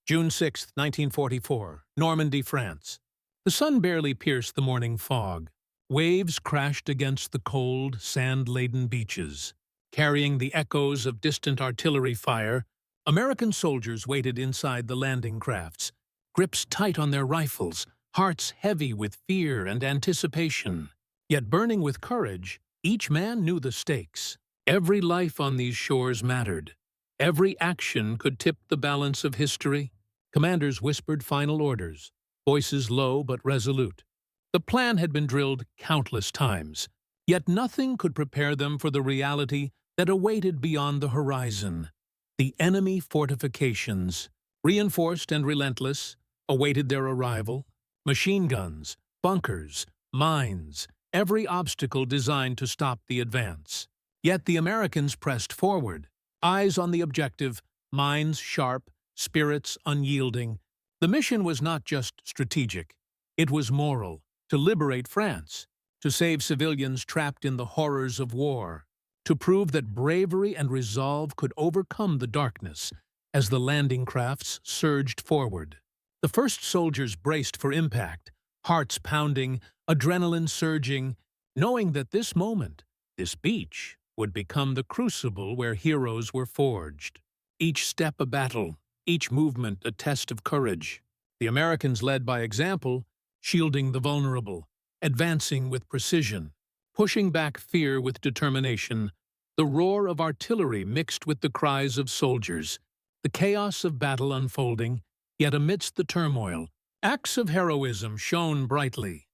June 6, 1944, Normandy, France. The sun barely pierced the morning fog. Waves crashed against the cold, sand-laden beaches. Carrying the echoes of distant artillery fire, American soldiers waited inside the landing crafts, grips tight on their rifles, hearts heavy with fear and anticipation. Yet burning with courage, each man knew the stakes. Every life on these shores mattered. Every action could tip the balance of history. Commanders whispered final orders, voices low but resolute. The plan had been drilled countless times, yet nothing could prepare them for the reality that awaited beyond the horizon. The enemy fortifications, reinforced and relentless, awaited their arrival. Machine guns, bunkers, mines, every obstacle designed to stop the advance. Yet the Americans pressed forward, eyes on the objective, minds sharp, spirits unyielding. The mission was not just strategic, it was moral, to liberate France, to save civilians trapped in the horrors of war, to prove that bravery and resolve could overcome the darkness as the landing crafts surged forward. The first soldiers braced for impact, hearts pounding, adrenaline surging, knowing that this moment, this beach, would become the crucible where heroes were forged. Each step a battle, each movement a test of courage. The Americans led by example, shielding the vulnerable, advancing with precision, pushing back fear with determination. The roar of artillery mixed with the cries of soldiers, the chaos of battle unfolding, yet amidst the turmoil, acts of heroism shone brightly.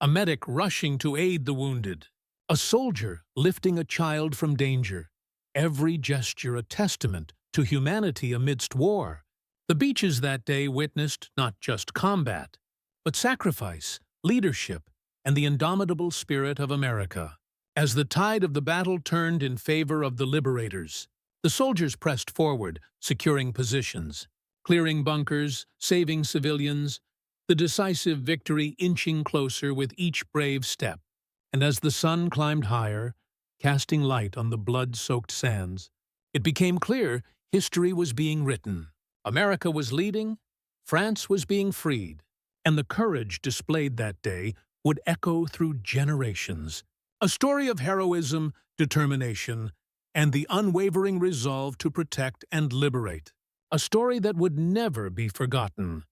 A medic rushing to aid the wounded, a soldier lifting a child from danger, every gesture a testament to humanity amidst war. The beaches that day witnessed not just combat, but sacrifice, leadership, and the indomitable spirit of America. As the tide of the battle turned in favor of the liberators, the soldiers pressed forward, securing positions, clearing bunkers, saving civilians, the decisive victory inching closer with each brave step. And as the sun climbed higher, casting light on the blood-soaked sands, it became clear history was being written. America was leading, France was being freed, and the courage displayed that day would echo through generations. A story of heroism, determination, and the unwavering resolve to protect and liberate. A story that would never be forgotten,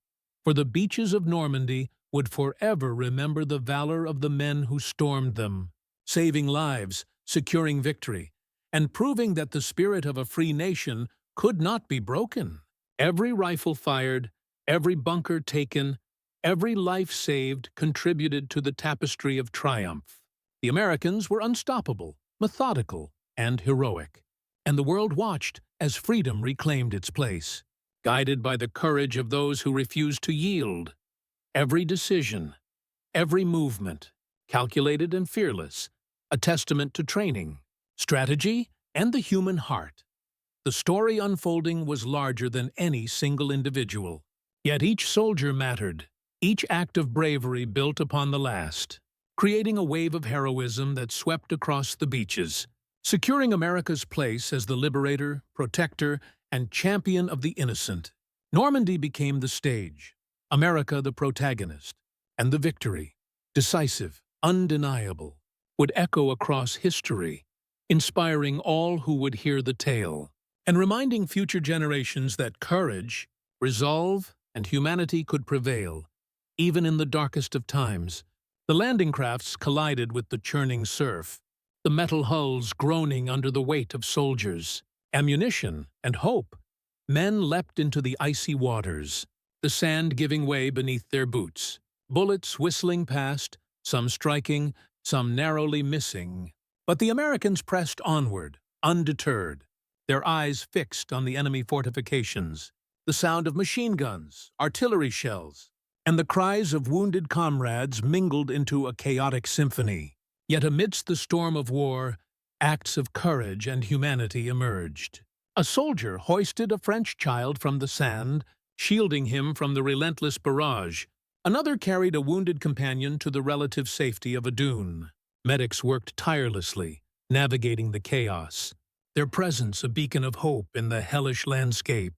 for the beaches of Normandy would forever remember the valor of the men who stormed them, saving lives, securing victory, and proving that the spirit of a free nation could not be broken. Every rifle fired, every bunker taken, every life saved contributed to the tapestry of triumph. The Americans were unstoppable, methodical, and heroic, and the world watched as freedom reclaimed its place, guided by the courage of those who refused to yield. Every decision, every movement, calculated and fearless, a testament to training, strategy, and the human heart. The story unfolding was larger than any single individual. Yet each soldier mattered, each act of bravery built upon the last, creating a wave of heroism that swept across the beaches, securing America's place as the liberator, protector, and champion of the innocent. Normandy became the stage, America the protagonist, and the victory, decisive, undeniable, would echo across history, inspiring all who would hear the tale, and reminding future generations that courage, resolve, and humanity could prevail, even in the darkest of times. The landing crafts collided with the churning surf, the metal hulls groaning under the weight of soldiers, ammunition, and hope. Men leapt into the icy waters, the sand giving way beneath their boots, bullets whistling past, some striking, some narrowly missing. But the Americans pressed onward, undeterred, their eyes fixed on the enemy fortifications. The sound of machine guns, artillery shells, and the cries of wounded comrades mingled into a chaotic symphony. Yet amidst the storm of war, acts of courage and humanity emerged. A soldier hoisted a French child from the sand, shielding him from the relentless barrage. Another carried a wounded companion to the relative safety of a dune. Medics worked tirelessly, navigating the chaos, their presence a beacon of hope in the hellish landscape.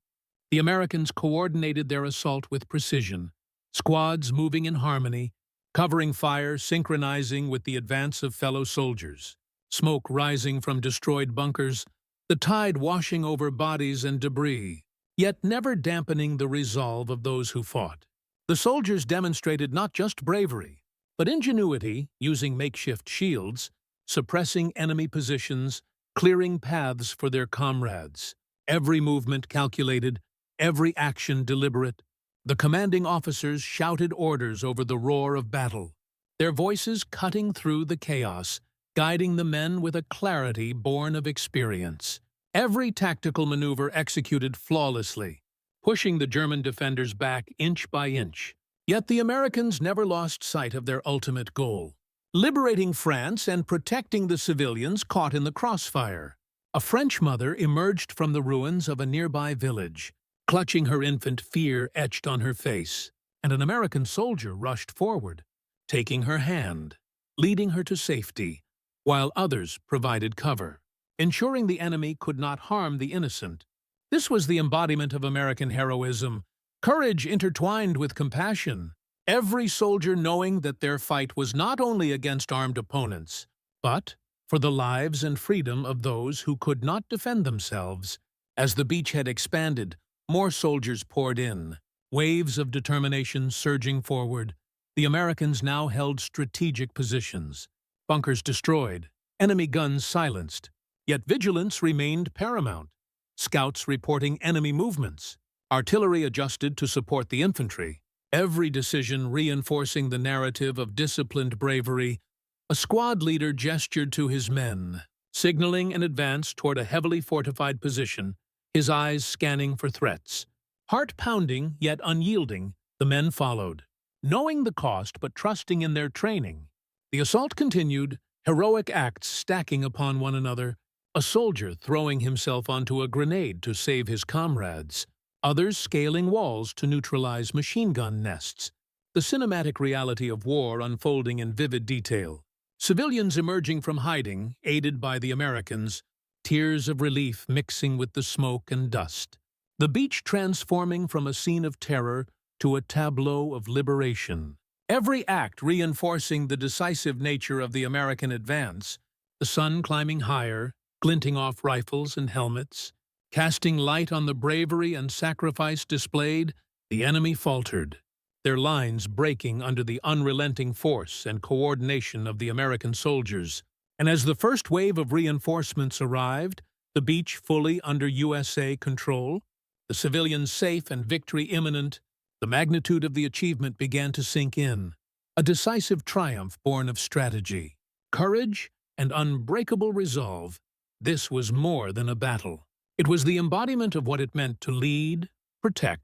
The Americans coordinated their assault with precision, squads moving in harmony, covering fire, synchronizing with the advance of fellow soldiers, smoke rising from destroyed bunkers, the tide washing over bodies and debris, yet never dampening the resolve of those who fought. The soldiers demonstrated not just bravery, but ingenuity, using makeshift shields, suppressing enemy positions, clearing paths for their comrades. Every movement calculated, every action deliberate. The commanding officers shouted orders over the roar of battle, their voices cutting through the chaos, guiding the men with a clarity born of experience. Every tactical maneuver executed flawlessly, pushing the German defenders back inch by inch. Yet the Americans never lost sight of their ultimate goal: liberating France and protecting the civilians caught in the crossfire. A French mother emerged from the ruins of a nearby village, clutching her infant, fear etched on her face, and an American soldier rushed forward, taking her hand, leading her to safety, while others provided cover, ensuring the enemy could not harm the innocent. This was the embodiment of American heroism, courage intertwined with compassion, every soldier knowing that their fight was not only against armed opponents, but for the lives and freedom of those who could not defend themselves. As the beachhead expanded, more soldiers poured in, waves of determination surging forward. The Americans now held strategic positions, bunkers destroyed, enemy guns silenced, yet vigilance remained paramount. Scouts reporting enemy movements, artillery adjusted to support the infantry, every decision reinforcing the narrative of disciplined bravery. A squad leader gestured to his men, signaling an advance toward a heavily fortified position, his eyes scanning for threats. Heart pounding yet unyielding, the men followed, knowing the cost but trusting in their training. The assault continued, heroic acts stacking upon one another, a soldier throwing himself onto a grenade to save his comrades, others scaling walls to neutralize machine gun nests, the cinematic reality of war unfolding in vivid detail. Civilians emerging from hiding, aided by the Americans, tears of relief mixing with the smoke and dust. The beach transforming from a scene of terror to a tableau of liberation. Every act reinforcing the decisive nature of the American advance, the sun climbing higher, glinting off rifles and helmets, casting light on the bravery and sacrifice displayed. The enemy faltered, their lines breaking under the unrelenting force and coordination of the American soldiers. And as the first wave of reinforcements arrived, the beach fully under USA control, the civilians safe and victory imminent, the magnitude of the achievement began to sink in. A decisive triumph born of strategy, courage, and unbreakable resolve. This was more than a battle. It was the embodiment of what it meant to lead, protect,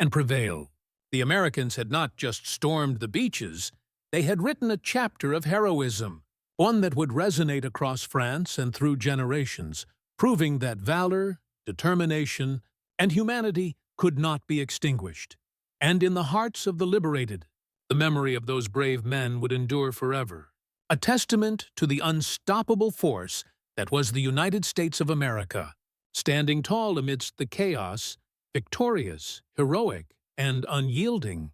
and prevail. The Americans had not just stormed the beaches, they had written a chapter of heroism, one that would resonate across France and through generations, proving that valor, determination, and humanity could not be extinguished. And in the hearts of the liberated, the memory of those brave men would endure forever, a testament to the unstoppable force that was the United States of America, standing tall amidst the chaos, victorious, heroic, and unyielding.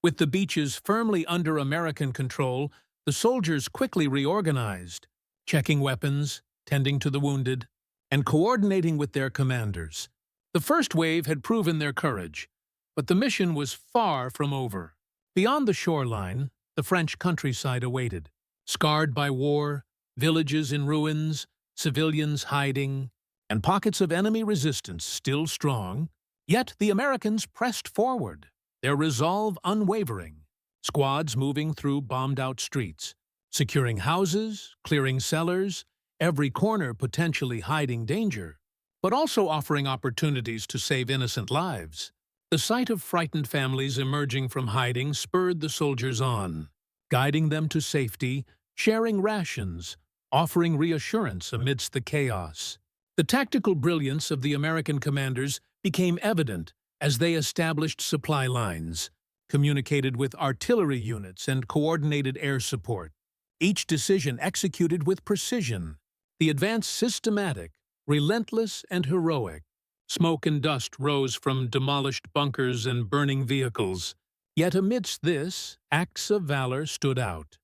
With the beaches firmly under American control, the soldiers quickly reorganized, checking weapons, tending to the wounded, and coordinating with their commanders. The first wave had proven their courage, but the mission was far from over. Beyond the shoreline, the French countryside awaited, scarred by war, villages in ruins, civilians hiding, and pockets of enemy resistance still strong. Yet the Americans pressed forward, their resolve unwavering, squads moving through bombed-out streets, securing houses, clearing cellars, every corner potentially hiding danger, but also offering opportunities to save innocent lives. The sight of frightened families emerging from hiding spurred the soldiers on, guiding them to safety, sharing rations, offering reassurance amidst the chaos. The tactical brilliance of the American commanders became evident as they established supply lines, communicated with artillery units, and coordinated air support. Each decision executed with precision, the advance systematic, relentless, and heroic. Smoke and dust rose from demolished bunkers and burning vehicles. Yet amidst this, acts of valor stood out.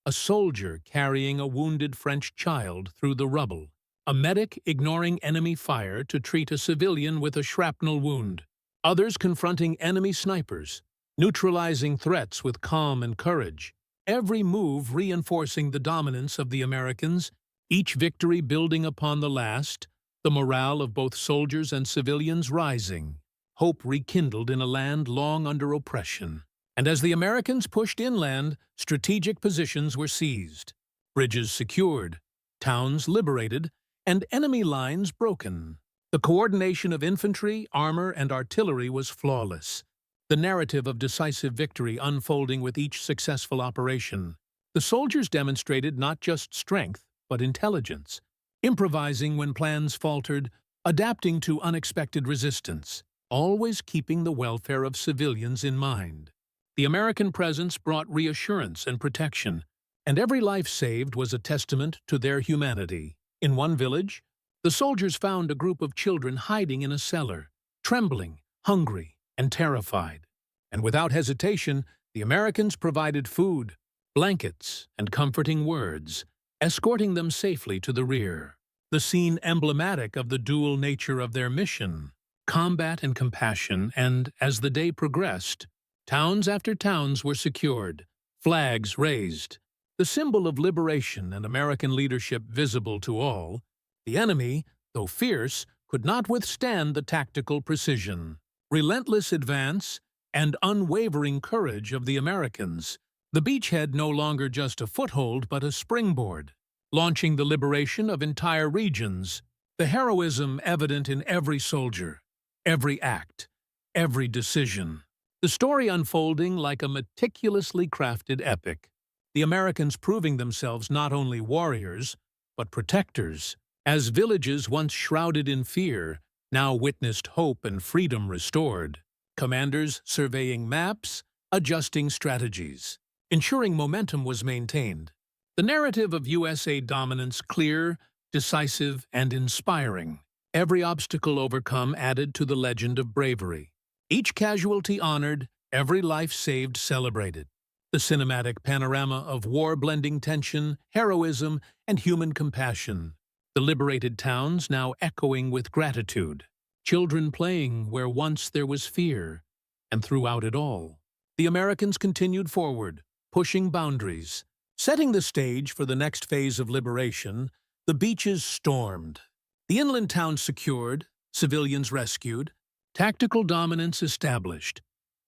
A soldier carrying a wounded French child through the rubble. A medic ignoring enemy fire to treat a civilian with a shrapnel wound. Others confronting enemy snipers, neutralizing threats with calm and courage. Every move reinforcing the dominance of the Americans, each victory building upon the last, the morale of both soldiers and civilians rising. Hope rekindled in a land long under oppression. And as the Americans pushed inland, strategic positions were seized, bridges secured, towns liberated, and enemy lines broken. The coordination of infantry, armor, and artillery was flawless, the narrative of decisive victory unfolding with each successful operation. The soldiers demonstrated not just strength, but intelligence, improvising when plans faltered, adapting to unexpected resistance, always keeping the welfare of civilians in mind. The American presence brought reassurance and protection, and every life saved was a testament to their humanity. In one village, the soldiers found a group of children hiding in a cellar, trembling, hungry, and terrified. And without hesitation, the Americans provided food, blankets, and comforting words, escorting them safely to the rear. The scene emblematic of the dual nature of their mission, combat and compassion, and, as the day progressed, towns after towns were secured, flags raised, the symbol of liberation and American leadership visible to all. The enemy, though fierce, could not withstand the tactical precision, relentless advance, and unwavering courage of the Americans. The beachhead no longer just a foothold but a springboard, launching the liberation of entire regions, the heroism evident in every soldier, every act, every decision. The story unfolding like a meticulously crafted epic, the Americans proving themselves not only warriors, but protectors, as villages once shrouded in fear now witnessed hope and freedom restored, commanders surveying maps, adjusting strategies, ensuring momentum was maintained. The narrative of USA dominance clear, decisive, and inspiring. Every obstacle overcome added to the legend of bravery. Each casualty honored, every life saved celebrated. The cinematic panorama of war-blending tension, heroism, and human compassion. The liberated towns now echoing with gratitude. Children playing where once there was fear. And throughout it all, the Americans continued forward, pushing boundaries. Setting the stage for the next phase of liberation, the beaches stormed. The inland towns secured, civilians rescued, tactical dominance established,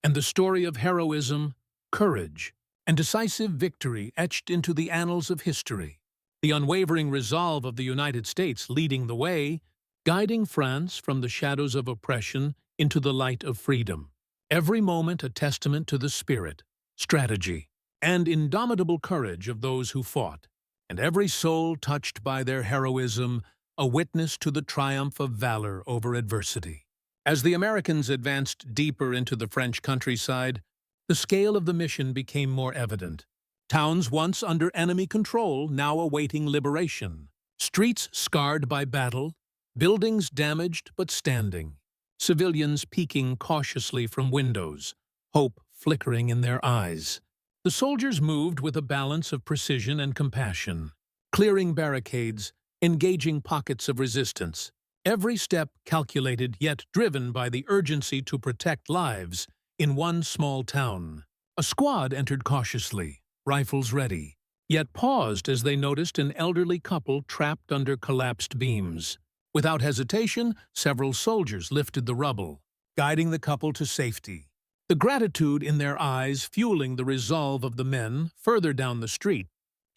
and the story of heroism, courage, and decisive victory etched into the annals of history. The unwavering resolve of the United States leading the way, guiding France from the shadows of oppression into the light of freedom. Every moment a testament to the spirit, strategy, and indomitable courage of those who fought, and every soul touched by their heroism a witness to the triumph of valor over adversity. As the Americans advanced deeper into the French countryside, the scale of the mission became more evident. Towns once under enemy control now awaiting liberation. Streets scarred by battle, buildings damaged but standing. Civilians peeking cautiously from windows, hope flickering in their eyes. The soldiers moved with a balance of precision and compassion, clearing barricades, engaging pockets of resistance. Every step calculated yet driven by the urgency to protect lives in one small town. A squad entered cautiously, rifles ready, yet paused as they noticed an elderly couple trapped under collapsed beams. Without hesitation, several soldiers lifted the rubble, guiding the couple to safety. The gratitude in their eyes fueling the resolve of the men further down the street.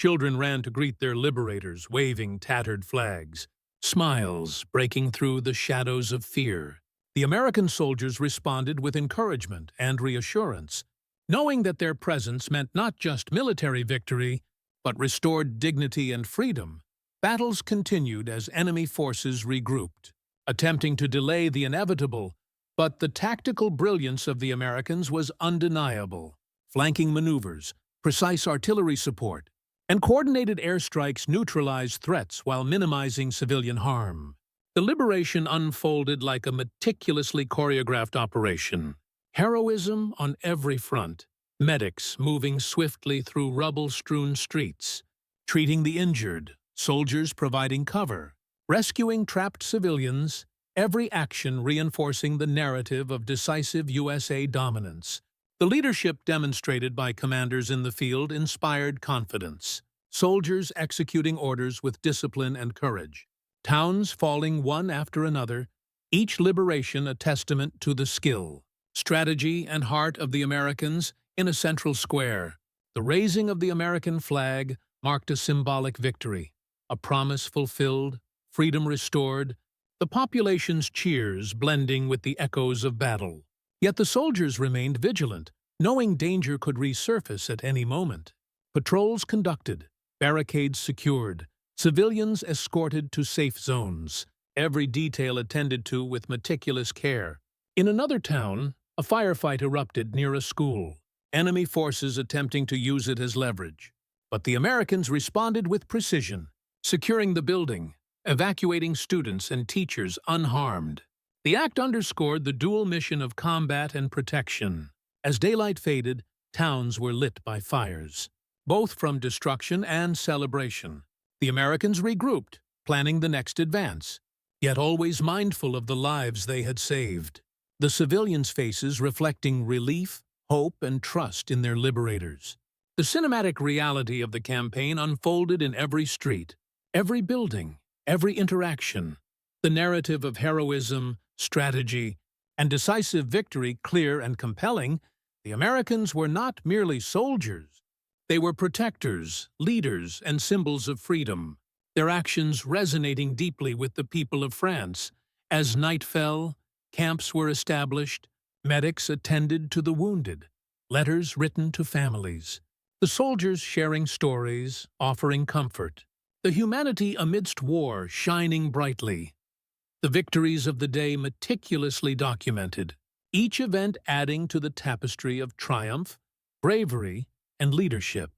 Children ran to greet their liberators, waving tattered flags, smiles breaking through the shadows of fear. The American soldiers responded with encouragement and reassurance, knowing that their presence meant not just military victory, but restored dignity and freedom. Battles continued as enemy forces regrouped, attempting to delay the inevitable, but the tactical brilliance of the Americans was undeniable. Flanking maneuvers, precise artillery support, and coordinated airstrikes neutralized threats while minimizing civilian harm. The liberation unfolded like a meticulously choreographed operation. Heroism on every front. Medics moving swiftly through rubble-strewn streets, treating the injured, soldiers providing cover, rescuing trapped civilians, every action reinforcing the narrative of decisive USA dominance. The leadership demonstrated by commanders in the field inspired confidence. Soldiers executing orders with discipline and courage. Towns falling one after another, each liberation a testament to the skill, strategy, and heart of the Americans in a central square. The raising of the American flag marked a symbolic victory, a promise fulfilled, freedom restored, the population's cheers blending with the echoes of battle. Yet the soldiers remained vigilant, knowing danger could resurface at any moment. Patrols conducted, barricades secured, civilians escorted to safe zones, every detail attended to with meticulous care. In another town, a firefight erupted near a school, enemy forces attempting to use it as leverage. But the Americans responded with precision, securing the building, evacuating students and teachers unharmed. The act underscored the dual mission of combat and protection. As daylight faded, towns were lit by fires, both from destruction and celebration. The Americans regrouped, planning the next advance, yet always mindful of the lives they had saved. The civilians' faces reflecting relief, hope, and trust in their liberators. The cinematic reality of the campaign unfolded in every street, every building, every interaction. The narrative of heroism, strategy, and decisive victory clear and compelling. The Americans were not merely soldiers. They were protectors, leaders, and symbols of freedom, their actions resonating deeply with the people of France. As night fell, camps were established, medics attended to the wounded, letters written to families, the soldiers sharing stories, offering comfort, the humanity amidst war shining brightly. The victories of the day meticulously documented, each event adding to the tapestry of triumph, bravery, and leadership.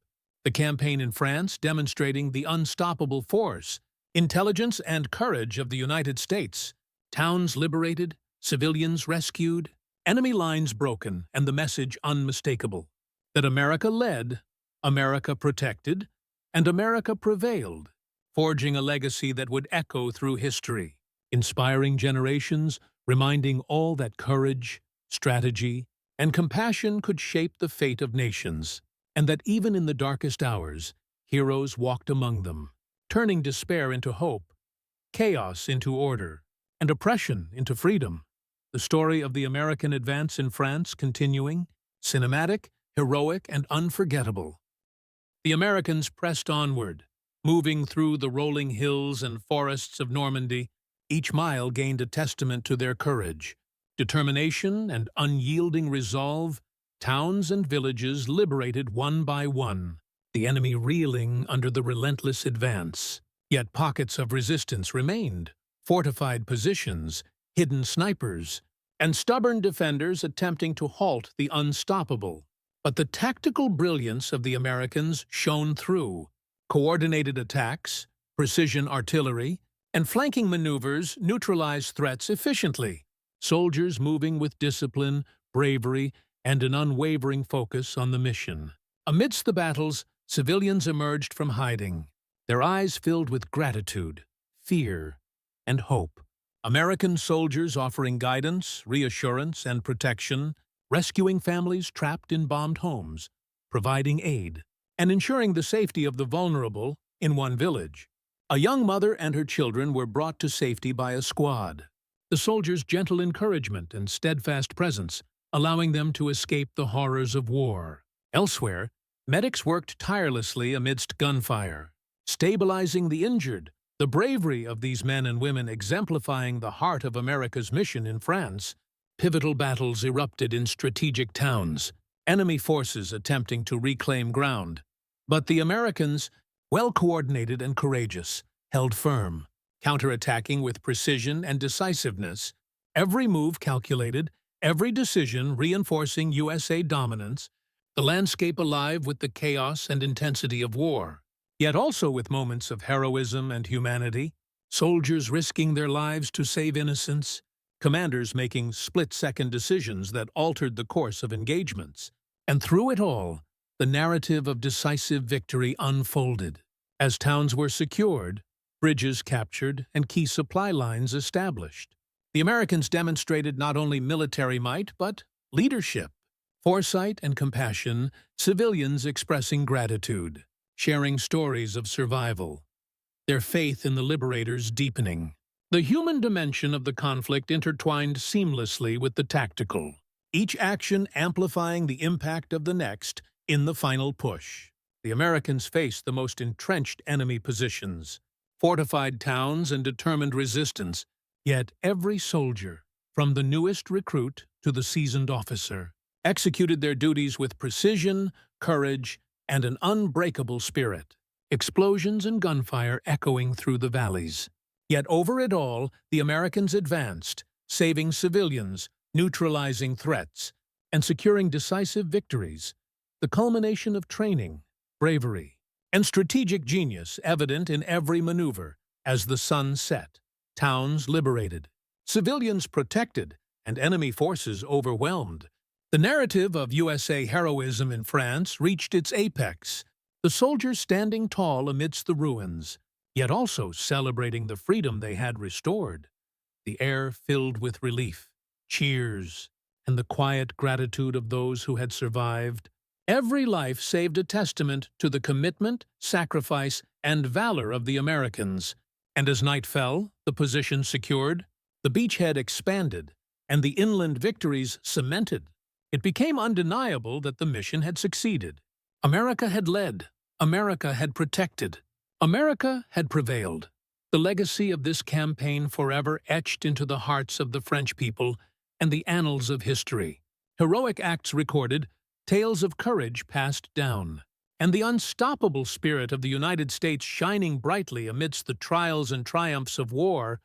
The campaign in France demonstrating the unstoppable force, intelligence, and courage of the United States. Towns liberated, civilians rescued, enemy lines broken, and the message unmistakable that America led, America protected, and America prevailed, forging a legacy that would echo through history, inspiring generations, reminding all that courage, strategy, and compassion could shape the fate of nations, and that even in the darkest hours, heroes walked among them, turning despair into hope, chaos into order, and oppression into freedom. The story of the American advance in France continuing, cinematic, heroic, and unforgettable. The Americans pressed onward, moving through the rolling hills and forests of Normandy. Each mile gained a testament to their courage, determination, and unyielding resolve. Towns and villages liberated one by one, the enemy reeling under the relentless advance. Yet pockets of resistance remained, fortified positions, hidden snipers, and stubborn defenders attempting to halt the unstoppable. But the tactical brilliance of the Americans shone through. Coordinated attacks, precision artillery, and flanking maneuvers neutralized threats efficiently. Soldiers moving with discipline, bravery, and an unwavering focus on the mission. Amidst the battles, civilians emerged from hiding, their eyes filled with gratitude, fear, and hope. American soldiers offering guidance, reassurance, and protection, rescuing families trapped in bombed homes, providing aid, and ensuring the safety of the vulnerable in one village. A young mother and her children were brought to safety by a squad. The soldiers' gentle encouragement and steadfast presence, allowing them to escape the horrors of war. Elsewhere, medics worked tirelessly amidst gunfire, stabilizing the injured, the bravery of these men and women exemplifying the heart of America's mission in France. Pivotal battles erupted in strategic towns, enemy forces attempting to reclaim ground. But the Americans, well-coordinated and courageous, held firm, counterattacking with precision and decisiveness, every move calculated, every decision reinforcing USA dominance, the landscape alive with the chaos and intensity of war, yet also with moments of heroism and humanity. soldiers risking their lives to save innocents, commanders making split-second decisions that altered the course of engagements. And through it all, the narrative of decisive victory unfolded. As towns were secured, bridges captured, and key supply lines established, the Americans demonstrated not only military might, but leadership, foresight, and compassion, civilians expressing gratitude, sharing stories of survival, their faith in the liberators deepening. The human dimension of the conflict intertwined seamlessly with the tactical, each action amplifying the impact of the next in the final push. The Americans faced the most entrenched enemy positions, fortified towns, and determined resistance, yet every soldier, from the newest recruit to the seasoned officer, executed their duties with precision, courage, and an unbreakable spirit, explosions and gunfire echoing through the valleys. Yet over it all, the Americans advanced, saving civilians, neutralizing threats, and securing decisive victories, the culmination of training, bravery, and strategic genius evident in every maneuver. As the sun set, towns liberated, civilians protected, and enemy forces overwhelmed. The narrative of USA heroism in France reached its apex, the soldiers standing tall amidst the ruins, yet also celebrating the freedom they had restored. The air filled with relief, cheers, and the quiet gratitude of those who had survived. Every life saved a testament to the commitment, sacrifice, and valor of the Americans. And as night fell, the position secured, the beachhead expanded, and the inland victories cemented, it became undeniable that the mission had succeeded. America had led, America had protected, America had prevailed. The legacy of this campaign forever etched into the hearts of the French people and the annals of history. Heroic acts recorded, tales of courage passed down, and the unstoppable spirit of the United States shining brightly amidst the trials and triumphs of war.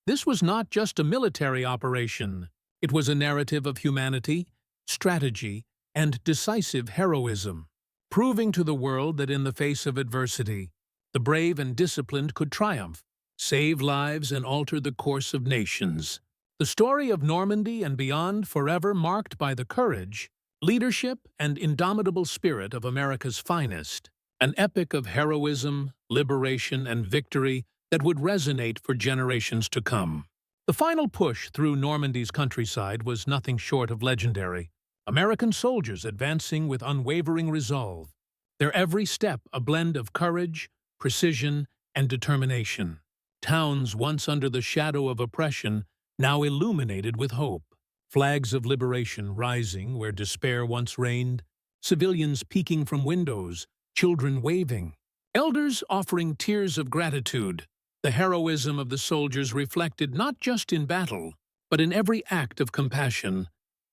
This was not just a military operation. It was a narrative of humanity, strategy, and decisive heroism, proving to the world that in the face of adversity, the brave and disciplined could triumph, save lives, and alter the course of nations. The story of Normandy and beyond forever marked by the courage, leadership, and indomitable spirit of America's finest, an epic of heroism, liberation, and victory that would resonate for generations to come. The final push through Normandy's countryside was nothing short of legendary. American soldiers advancing with unwavering resolve, their every step a blend of courage, precision, and determination. Towns once under the shadow of oppression, now illuminated with hope. Flags of liberation rising where despair once reigned, civilians peeking from windows, children waving, elders offering tears of gratitude. The heroism of the soldiers reflected not just in battle, but in every act of compassion,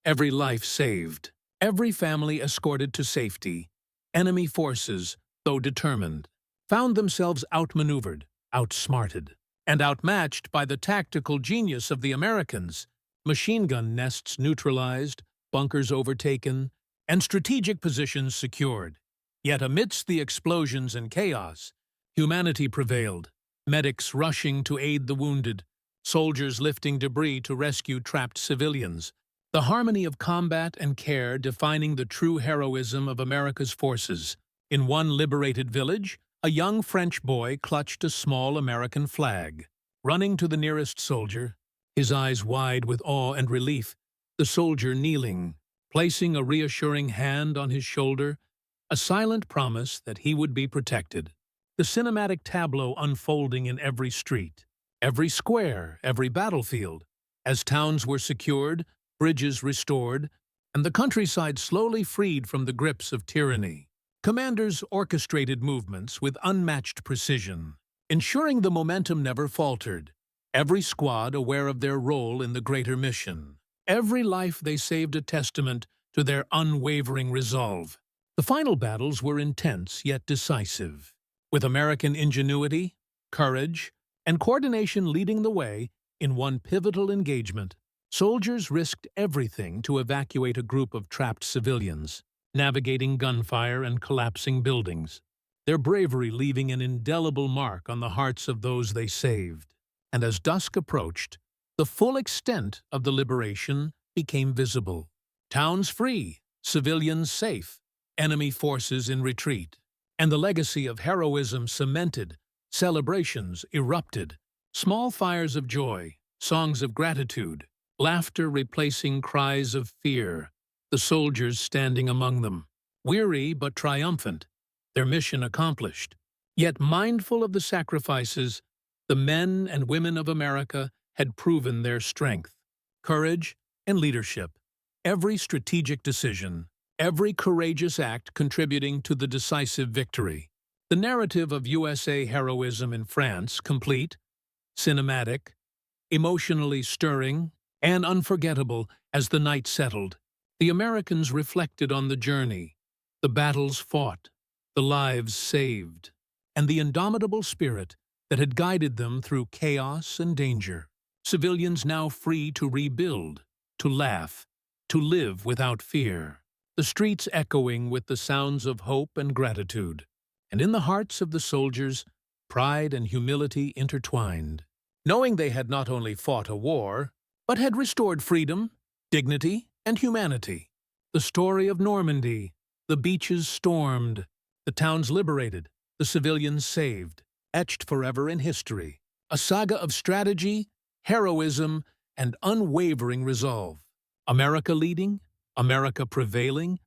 every life saved, every family escorted to safety. Enemy forces, though determined, found themselves outmaneuvered, outsmarted, and outmatched by the tactical genius of the Americans. Machine gun nests neutralized, bunkers overtaken, and strategic positions secured. Yet amidst the explosions and chaos, humanity prevailed, medics rushing to aid the wounded, soldiers lifting debris to rescue trapped civilians. The harmony of combat and care defining the true heroism of America's forces. In one liberated village, a young French boy clutched a small American flag. Running to the nearest soldier, his eyes wide with awe and relief, the soldier kneeling, placing a reassuring hand on his shoulder, a silent promise that he would be protected. The cinematic tableau unfolding in every street, every square, every battlefield. As towns were secured, bridges restored, and the countryside slowly freed from the grips of tyranny. Commanders orchestrated movements with unmatched precision, ensuring the momentum never faltered. Every squad aware of their role in the greater mission. Every life they saved a testament to their unwavering resolve. The final battles were intense yet decisive, with American ingenuity, courage, and coordination leading the way. In one pivotal engagement, soldiers risked everything to evacuate a group of trapped civilians, navigating gunfire and collapsing buildings, their bravery leaving an indelible mark on the hearts of those they saved. and as dusk approached, the full extent of the liberation became visible. Towns free, civilians safe, enemy forces in retreat. And the legacy of heroism cemented, celebrations erupted, small fires of joy, songs of gratitude, laughter replacing cries of fear, the soldiers standing among them, weary but triumphant, their mission accomplished. Yet mindful of the sacrifices, the men and women of America had proven their strength, courage, and leadership. Every strategic decision, every courageous act contributing to the decisive victory. The narrative of USA heroism in France, complete, cinematic, emotionally stirring, and unforgettable as the night settled. The Americans reflected on the journey, the battles fought, the lives saved, and the indomitable spirit that had guided them through chaos and danger. Civilians now free to rebuild, to laugh, to live without fear. The streets echoing with the sounds of hope and gratitude. And in the hearts of the soldiers, pride and humility intertwined, knowing they had not only fought a war, but had restored freedom, dignity, and humanity. The story of Normandy, the beaches stormed, the towns liberated, the civilians saved, etched forever in history. A saga of strategy, heroism, and unwavering resolve. America leading, America prevailing,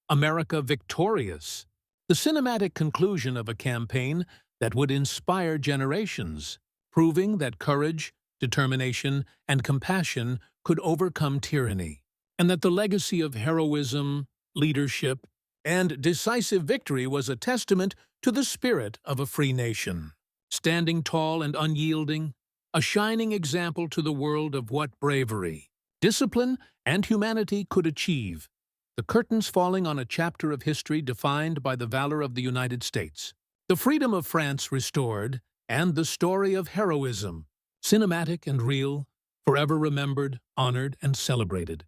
America victorious. The cinematic conclusion of a campaign that would inspire generations, proving that courage, determination, and compassion could overcome tyranny, and that the legacy of heroism, leadership, and decisive victory was a testament to the spirit of a free nation. Standing tall and unyielding, a shining example to the world of what bravery, discipline, and humanity could achieve. The curtains falling on a chapter of history defined by the valor of the United States, the freedom of France restored, and the story of heroism, cinematic and real, forever remembered, honored, and celebrated.